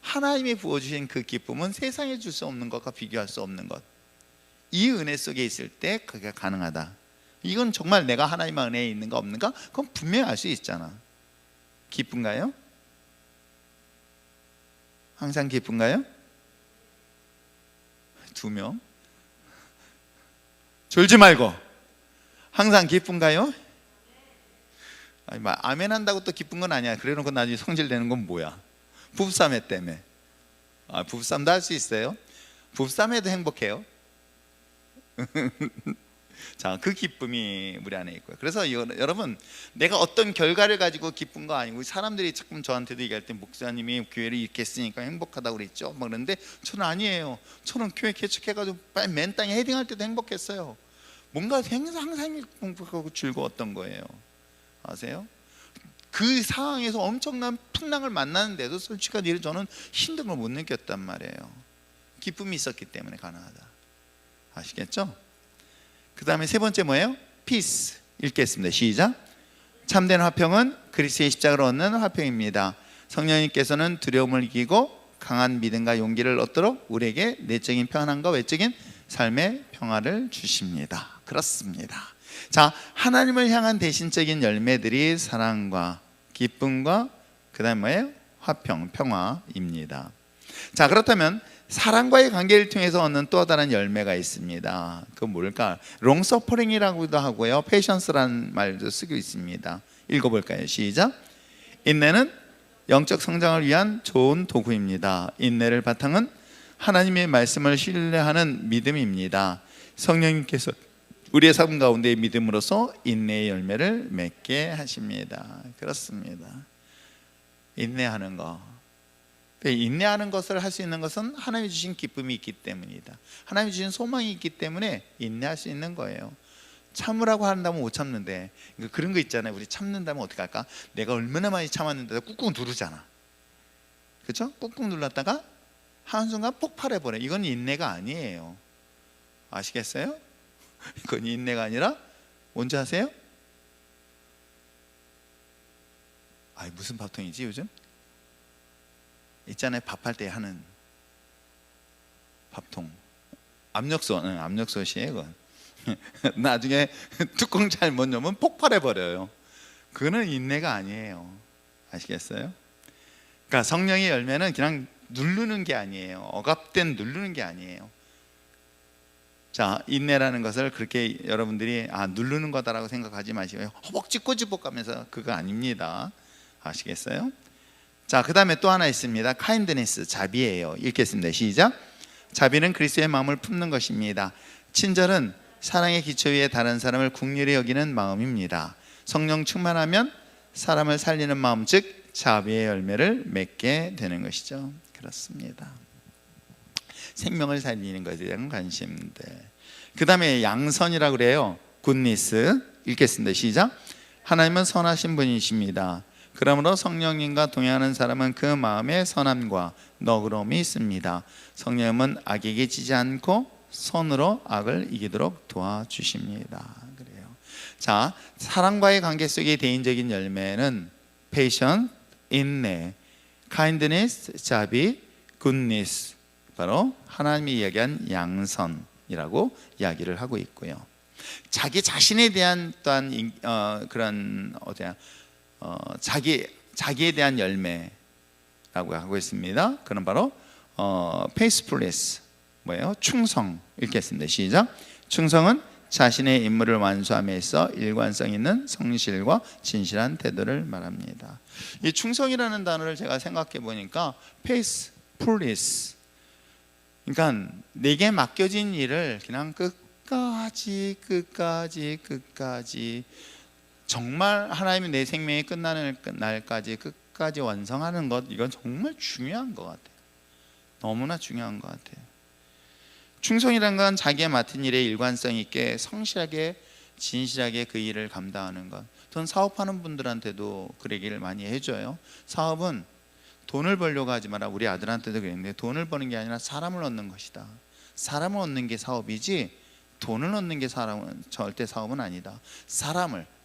하나님이 부어주신 그 기쁨은 세상에 줄 수 없는 것과 비교할 수 없는 것. 이 은혜 속에 있을 때 그게 가능하다. 이건 정말 내가 하나님의 은혜에 있는가 없는가? 그건 분명히 알 수 있잖아. 기쁜가요? 항상 기쁜가요? 2명. 졸지 말고 항상 기쁜가요? 아니, 아멘 한다고 또 기쁜 건 아니야. 그래놓고 나중에 성질 내는 건 뭐야? 부부싸움 때문에. 아, 부부싸움도 할 수 있어요. 부부싸움에도 행복해요. 자, 그 기쁨이 우리 안에 있고요. 그래서 여러분, 내가 어떤 결과를 가지고 기쁜 거 아니고, 사람들이 자꾸 저한테도 얘기할 때 목사님이 교회를 이렇게 했으니까 행복하다고 그랬죠 막 그러는데, 저는 아니에요. 저는 교회 개척해가지고 맨 땅에 헤딩할 때도 행복했어요. 뭔가 항상 행복하고 즐거웠던 거예요. 아세요? 그 상황에서 엄청난 풍랑을 만나는데도 솔직한 일을 저는 힘든 걸 못 느꼈단 말이에요. 기쁨이 있었기 때문에 가능하다. 아시겠죠? 그 다음에 세 번째 뭐예요? peace. 읽겠습니다. 시작. 참된 화평은 그리스도의 십자가로 얻는 화평입니다. 성령님께서는 두려움을 이기고 강한 믿음과 용기를 얻도록 우리에게 내적인 평안함과 외적인 삶의 평화를 주십니다. 그렇습니다. 자, 하나님을 향한 대신적인 열매들이 사랑과 기쁨과 그 다음 뭐예요? 화평, 평화입니다. 자, 그렇다면 사랑과의 관계를 통해서 얻는 또 다른 열매가 있습니다. 그건 뭘까? 롱서퍼링이라고도 하고요, 페이션스라는 말도 쓰고 있습니다. 읽어볼까요? 시작. 인내는 영적 성장을 위한 좋은 도구입니다. 인내를 바탕은 하나님의 말씀을 신뢰하는 믿음입니다. 성령님께서 우리의 삶 가운데 믿음으로써 인내의 열매를 맺게 하십니다. 그렇습니다. 인내하는 거. 인내하는 것을 할 수 있는 것은 하나님이 주신 기쁨이 있기 때문이다. 하나님이 주신 소망이 있기 때문에 인내할 수 있는 거예요. 참으라고 한다면 못 참는데, 그런 거 있잖아요. 우리 참는다면 어떻게 할까? 내가 얼마나 많이 참았는데도 꾹꾹 누르잖아. 그렇죠? 꾹꾹 눌렀다가 한순간 폭발해버려. 이건 인내가 아니에요. 아시겠어요? 이건 인내가 아니라 뭔지 아세요? 아이, 무슨 밥통이지 요즘? 있잖아요, 밥할 때 하는 밥통. 압력솥, 압력솥이에요 그건. 나중에 뚜껑 잘못 열면 폭발해버려요. 그거는 인내가 아니에요. 아시겠어요? 그러니까 성령의 열매는 그냥 누르는 게 아니에요. 억압된 누르는 게 아니에요. 자, 인내라는 것을 그렇게 여러분들이 누르는 거다라고 생각하지 마시고 허벅지 꼬집어가면서 그거 아닙니다. 아시겠어요? 자, 그 다음에 또 하나 있습니다. kindness, 자비예요. 읽겠습니다. 시작. 자비는 그리스도의 마음을 품는 것입니다. 친절은 사랑의 기초 위에 다른 사람을 긍휼히 여기는 마음입니다. 성령 충만하면 사람을 살리는 마음, 즉 자비의 열매를 맺게 되는 것이죠. 그렇습니다. 생명을 살리는 것에 대한 관심들. 그 다음에 양선이라고 그래요. 굿니스. 읽겠습니다. 시작. 하나님은 선하신 분이십니다. 그러므로 성령님과 동행하는 사람은 그 마음에 선함과 너그러움이 있습니다. 성령은 악에게 지지 않고 선으로 악을 이기도록 도와주십니다. 그래요. 자, 사랑과의 관계 속의 대인적인 열매는 patience, 인내, kindness, 자비, goodness, 바로 하나님이 이야기한 양선이라고 이야기를 하고 있고요. 자기 자신에 대한 또한 자기에 대한 열매라고 하고 있습니다. 그럼 바로 faithfulness, 뭐예요? 충성. 읽겠습니다. 시작. 충성은 자신의 임무를 완수함에 있어 일관성 있는 성실과 진실한 태도를 말합니다. 이 충성이라는 단어를 제가 생각해 보니까 faithfulness, 그러니까 내게 맡겨진 일을 그냥 끝까지 정말 하나님이 내 생명이 끝나는 날까지 끝까지 완성하는 것, 이건 정말 중요한 것 같아요. 너무나 중요한 것 같아요. 충성이라는 건 자기가 맡은 일에 일관성 있게 성실하게 진실하게 그 일을 감당하는 것. 전 사업하는 분들한테도 그 얘기를 많이 해줘요. 사업은 돈을 벌려고 하지 마라. 우리 아들한테도 그랬는데, 돈을 버는 게 아니라 사람을 얻는 것이다. 사람을 얻는 게 사업이지 돈을 얻는 게 절대 사업은 아니다.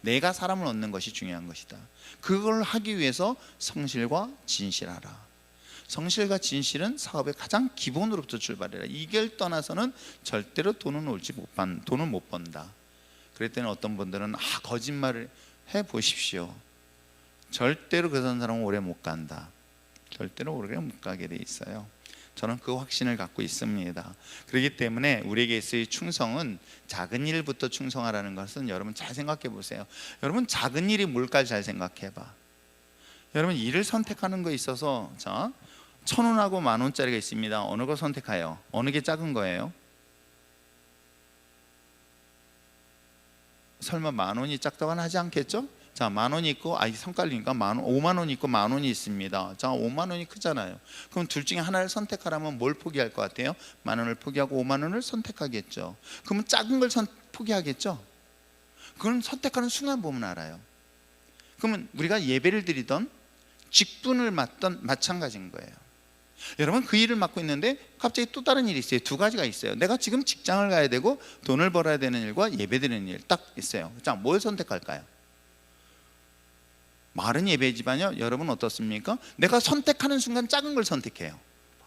내가 사람을 얻는 것이 중요한 것이다. 그걸 하기 위해서 성실과 진실하라. 성실과 진실은 사업의 가장 기본으로부터 출발해라. 이걸 떠나서는 절대로 돈은 못 번다. 그랬더니 어떤 분들은 거짓말을 해보십시오. 절대로 그 사람은 오래 못 간다. 절대로 오래 못 가게 돼 있어요. 저는 그 확신을 갖고 있습니다. 그렇기 때문에 우리에게 있어의 충성은 작은 일부터 충성하라는 것은, 여러분 잘 생각해 보세요. 여러분 작은 일이 뭘까 잘 생각해 봐. 여러분 일을 선택하는 거에 있어서 1,000원하고 10,000원짜리가 있습니다. 어느 거 선택해요? 어느 게 작은 거예요? 설마 10,000원이 작다고는 하지 않겠죠? 자, 10,000원이 있고, 성깔리니까 50,000원이 있고 10,000원이 있습니다. 자, 50,000원이 크잖아요. 그럼 둘 중에 하나를 선택하라면 뭘 포기할 것 같아요? 10,000원을 포기하고 50,000원을 선택하겠죠. 그러면 작은 걸 포기하겠죠? 그건 선택하는 순간 보면 알아요. 그러면 우리가 예배를 드리던 직분을 맡던 마찬가지인 거예요. 여러분 그 일을 맡고 있는데 갑자기 또 다른 일이 있어요. 두 가지가 있어요. 내가 지금 직장을 가야 되고 돈을 벌어야 되는 일과 예배드리는 일 딱 있어요. 자, 뭘 선택할까요? 말은 예배지만요, 여러분 어떻습니까? 내가 선택하는 순간 작은 걸 선택해요.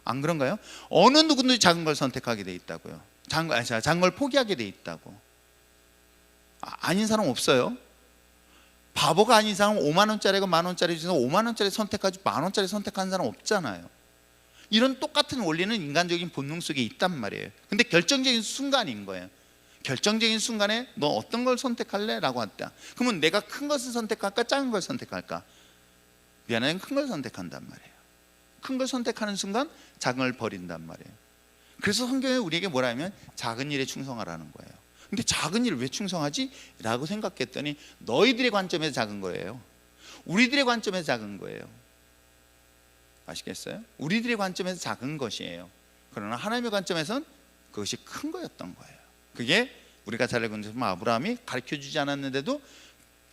안 그런가요? 어느 누구든지 작은 걸 선택하게 돼 있다고요. 작은 걸 포기하게 돼 있다고. 아닌 사람 없어요. 바보가 아닌 사람은 50,000원짜리가 10,000원짜리 중에서 50,000원짜리 선택하지 10,000원짜리 선택하는 사람 없잖아요. 이런 똑같은 원리는 인간적인 본능 속에 있단 말이에요. 근데 결정적인 순간인 거예요. 결정적인 순간에 너 어떤 걸 선택할래? 라고 했다. 그러면 내가 큰 것을 선택할까? 작은 걸 선택할까? 미안하면 큰 걸 선택한단 말이에요. 큰 걸 선택하는 순간 작은 걸 버린단 말이에요. 그래서 성경에 우리에게 뭐라 하면 작은 일에 충성하라는 거예요. 근데 작은 일을 왜 충성하지? 라고 생각했더니 너희들의 관점에서 작은 거예요. 우리들의 관점에서 작은 거예요. 아시겠어요? 우리들의 관점에서 작은 것이에요. 그러나 하나님의 관점에서는 그것이 큰 거였던 거예요. 그게 우리가 잘 알고 있는 아브라함이 가르쳐주지 않았는데도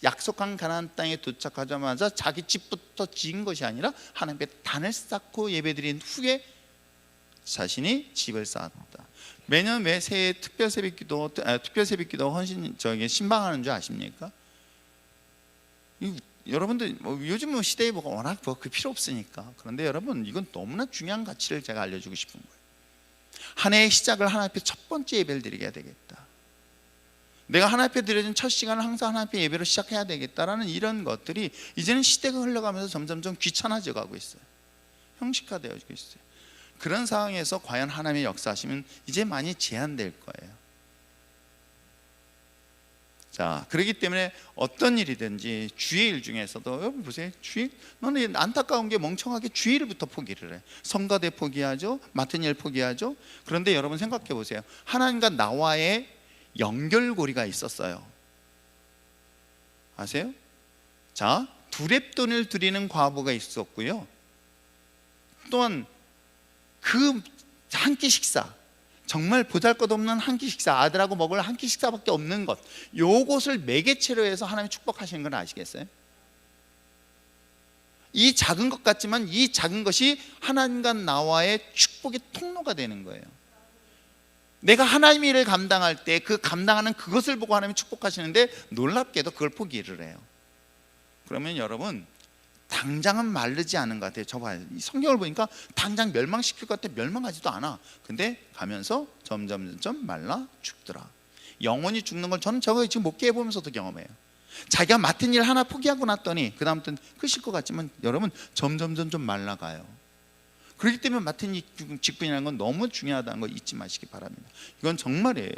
약속한 가나안 땅에 도착하자마자 자기 집부터 지은 것이 아니라 하나님께 단을 쌓고 예배드린 후에 자신이 집을 쌓았다. 매년 매 새해 특별 새벽기도 헌신 신방하는 줄 아십니까? 여러분들 요즘 시대에 워낙 그 필요 없으니까. 그런데 여러분 이건 너무나 중요한 가치를 제가 알려주고 싶은 거예요. 한 해의 시작을 하나님 앞에 첫 번째 예배를 드리게 해야 되겠다. 내가 하나님 앞에 드려진 첫 시간을 항상 하나님 앞에 예배로 시작해야 되겠다라는 이런 것들이 이제는 시대가 흘러가면서 점점 귀찮아져 가고 있어요. 형식화되어지고 있어요. 그런 상황에서 과연 하나님의 역사하시면 이제 많이 제한될 거예요. 자, 그렇기 때문에 어떤 일이든지 주의 일 중에서도, 여러분 보세요. 너는 안타까운 게 멍청하게 주의를부터 포기를 해. 성가대 포기하죠. 맡은 일 포기하죠. 그런데 여러분 생각해 보세요. 하나님과 나와의 연결고리가 있었어요. 아세요? 자, 두렙돈을 드리는 과부가 있었고요. 또한 그 한 끼 식사, 정말 보잘것없는 한 끼 식사, 아들하고 먹을 한 끼 식사밖에 없는 것, 요것을 매개체로 해서 하나님이 축복하시는 건 아시겠어요? 이 작은 것 같지만 이 작은 것이 하나님과 나와의 축복의 통로가 되는 거예요. 내가 하나님의 일을 감당할 때 그 감당하는 그것을 보고 하나님이 축복하시는데 놀랍게도 그걸 포기를 해요. 그러면 여러분 당장은 마르지 않은 것 같아요. 저 봐요. 이 성경을 보니까 당장 멸망시킬 것 같아. 멸망하지도 않아. 근데 가면서 점점 말라 죽더라. 영원히 죽는 걸 저는 저거 지금 못 깨보면서도 경험해요. 자기가 맡은 일 하나 포기하고 났더니 그 다음부터는 끝일 것 같지만 여러분 점점 말라가요. 그렇기 때문에 맡은 이 직분이라는 건 너무 중요하다는 거 잊지 마시기 바랍니다. 이건 정말이에요.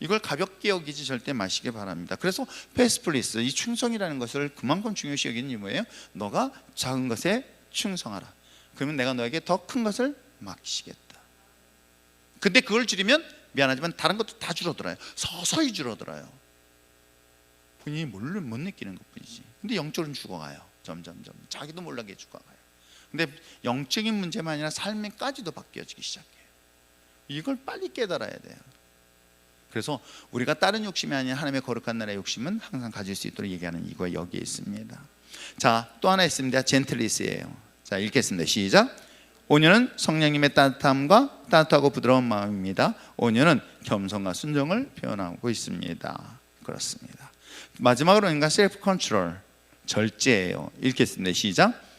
이걸 가볍게 여기지 절대 마시기 바랍니다. 그래서 페스플리스, 이 충성이라는 것을 그만큼 중요시 여기는 이유 뭐예요? 너가 작은 것에 충성하라. 그러면 내가 너에게 더 큰 것을 맡기시겠다. 근데 그걸 줄이면 미안하지만 다른 것도 다 줄어들어요. 서서히 줄어들어요. 본인이 못 느끼는 것뿐이지. 근데 영적으로는 죽어가요. 점점 자기도 몰라게 죽어가요. 근데 영적인 문제만 아니라 삶에까지도 바뀌어지기 시작해요. 이걸 빨리 깨달아야 돼요. 그래서 우리가 다른 욕심이 아닌 하나님의 거룩한 나라의 욕심은 항상 가질 수 있도록 얘기하는 이거 여기에 있습니다. 자, 또 하나 있습니다. 젠틀리스예요. 자, 읽겠습니다. 시작. 온유는 성령님의 따뜻함과 따뜻하고 부드러운 마음입니다. 온유는 겸손과 순종을 표현하고 있습니다. 그렇습니다. 마지막으로 인간 셀프 컨트롤, 절제예요. 읽겠습니다. 시작.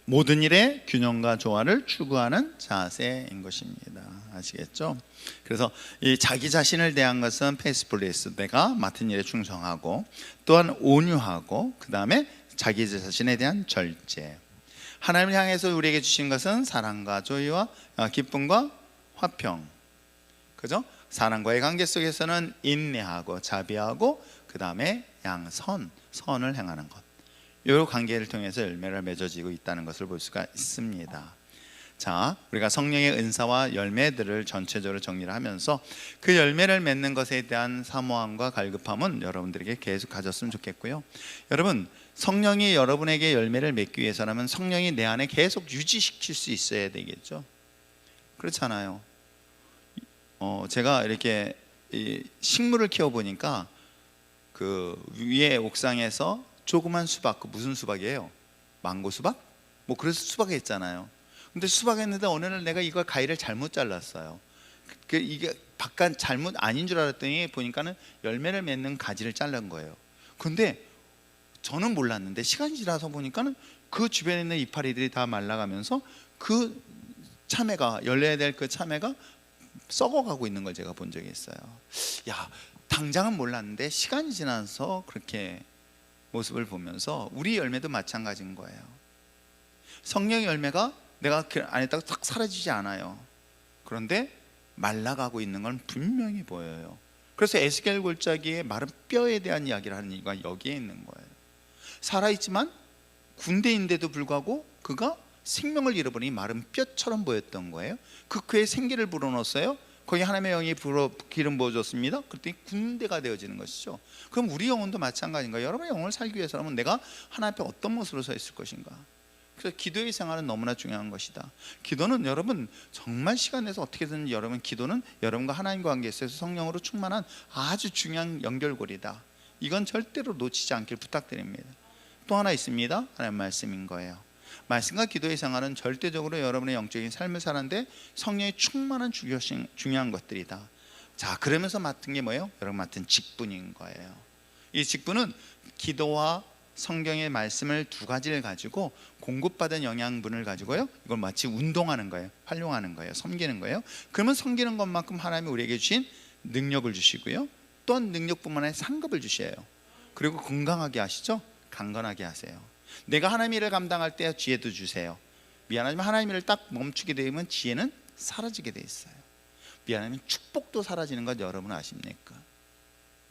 모든 일에 균형과 조화를 추구하는 자세인 것입니다. 아시겠죠? 그래서 이 자기 자신을 대한 것은 페이스플레이스, 내가 맡은 일에 충성하고, 또한 온유하고, 그 다음에 자기 자신에 대한 절제. 하나님을 향해서 우리에게 주신 것은 사랑과 조의와 기쁨과 화평, 그죠? 사랑과의 관계 속에서는 인내하고 자비하고, 그 다음에 선을 행하는 것. 이 관계를 통해서 열매를 맺어지고 있다는 것을 볼 수가 있습니다. 자, 우리가 성령의 은사와 열매들을 전체적으로 정리를 하면서 그 열매를 맺는 것에 대한 사모함과 갈급함은 여러분들에게 계속 가졌으면 좋겠고요. 여러분, 성령이 여러분에게 열매를 맺기 위해서라면 성령이 내 안에 계속 유지시킬 수 있어야 되겠죠. 그렇잖아요. 제가 이렇게 식물을 키워보니까 그 위에 옥상에서 조그만 수박, 그 무슨 수박이에요? 망고 수박? 뭐 그래서 수박이 있잖아요. 근데 수박이 했는데 어느 날 내가 이걸 가위를 잘못 잘랐어요. 이게 바깥 잘못 아닌 줄 알았더니 보니까는 열매를 맺는 가지를 자른 거예요. 근데 저는 몰랐는데 시간이 지나서 보니까는 그 주변에 있는 이파리들이 다 말라가면서 그 참외가 열려야 될 그 참외가 썩어가고 있는 걸 제가 본 적이 있어요. 야, 당장은 몰랐는데 시간이 지나서 그렇게 모습을 보면서 우리 열매도 마찬가지인 거예요. 성령의 열매가 내가 그 안에다가 탁 사라지지 않아요. 그런데 말라가고 있는 건 분명히 보여요. 그래서 에스겔 골짜기의 마른 뼈에 대한 이야기를 하는 이유가 여기에 있는 거예요. 살아있지만 군대인데도 불구하고 그가 생명을 잃어버리니 마른 뼈처럼 보였던 거예요. 그 쾌에 생기를 불어넣었어요. 거기 하나님의 영이 기름 부어줬습니다. 그랬더니 군대가 되어지는 것이죠. 그럼 우리 영혼도 마찬가지인 거예요. 여러분의 영혼을 살기 위해서라면 내가 하나님 앞에 어떤 모습으로 서 있을 것인가. 그래서 기도의 생활은 너무나 중요한 것이다. 기도는 여러분 정말 시간 내서 어떻게든 여러분 기도는 여러분과 하나님과 관계에 있어서 성령으로 충만한 아주 중요한 연결고리다. 이건 절대로 놓치지 않길 부탁드립니다. 또 하나 있습니다. 하나님 말씀인 거예요. 말씀과 기도의 생활은 절대적으로 여러분의 영적인 삶을 사는데 성령의 충만한 중요한 것들이다. 자, 그러면서 맡은 게 뭐예요? 여러분 맡은 직분인 거예요. 이 직분은 기도와 성경의 말씀을 두 가지를 가지고 공급받은 영양분을 가지고요, 이걸 마치 운동하는 거예요. 활용하는 거예요. 섬기는 거예요. 그러면 섬기는 것만큼 하나님이 우리에게 주신 능력을 주시고요, 또한 능력뿐만 아니라 상급을 주셔요. 그리고 건강하게 하시죠. 강건하게 하세요. 내가 하나님의 일을 감당할 때 지혜도 주세요. 미안하지만 하나님의 일을 딱 멈추게 되면 지혜는 사라지게 돼 있어요. 미안하면 축복도 사라지는 것 여러분 아십니까?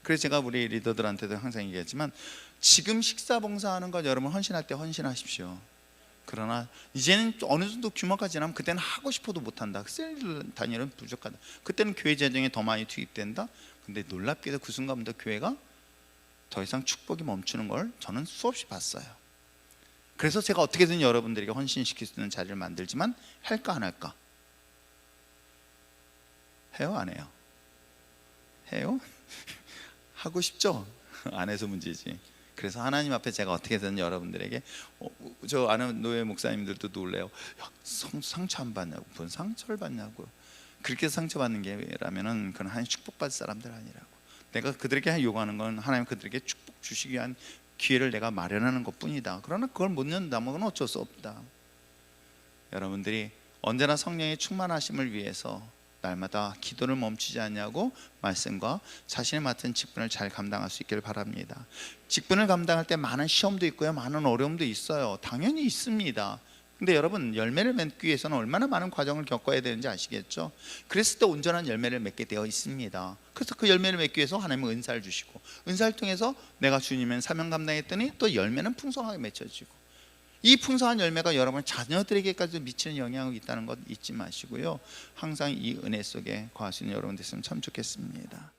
그래서 제가 우리 리더들한테도 항상 얘기하지만 지금 식사 봉사하는 것 여러분 헌신할 때 헌신하십시오. 그러나 이제는 어느 정도 규모가 지나면 그때는 하고 싶어도 못한다. 셀 단위는 부족하다. 그때는 교회 재정에 더 많이 투입된다. 근데 놀랍게도 그 순간부터 교회가 더 이상 축복이 멈추는 걸 저는 수없이 봤어요. 그래서 제가 어떻게든 여러분들에게 헌신시킬 수 있는 자리를 만들지만 할까 안 할까? 해요 안 해요? 해요? 하고 싶죠? 안 해서 문제지. 그래서 하나님 앞에 제가 어떻게든 여러분들에게 저 아는 노예 목사님들도 놀래요. 야, 상처 안 받냐고. 뭔 상처를 받냐고. 그렇게 상처받는 게라면은 그건 하나님 축복받을 사람들 아니라고. 내가 그들에게 요구하는 건 하나님 그들에게 축복 주시기 위한 기회를 내가 마련하는 것뿐이다. 그러나 그걸 못 nhận 건 어쩔 수 없다. 여러분들이 언제나 성령의 충만하심을 위해서 날마다 기도를 멈추지 않냐고 말씀과 자신이 맡은 직분을 잘 감당할 수 있기를 바랍니다. 직분을 감당할 때 많은 시험도 있고요, 많은 어려움도 있어요. 당연히 있습니다. 근데 여러분, 열매를 맺기 위해서는 얼마나 많은 과정을 겪어야 되는지 아시겠죠? 그랬을 때 온전한 열매를 맺게 되어 있습니다. 그래서 그 열매를 맺기 위해서 하나님은 은사를 주시고, 은사를 통해서 내가 주님의 사명 감당했더니 또 열매는 풍성하게 맺혀지고, 이 풍성한 열매가 여러분 자녀들에게까지 미치는 영향이 있다는 것 잊지 마시고요, 항상 이 은혜 속에 거하시는 여러분 됐으면 참 좋겠습니다.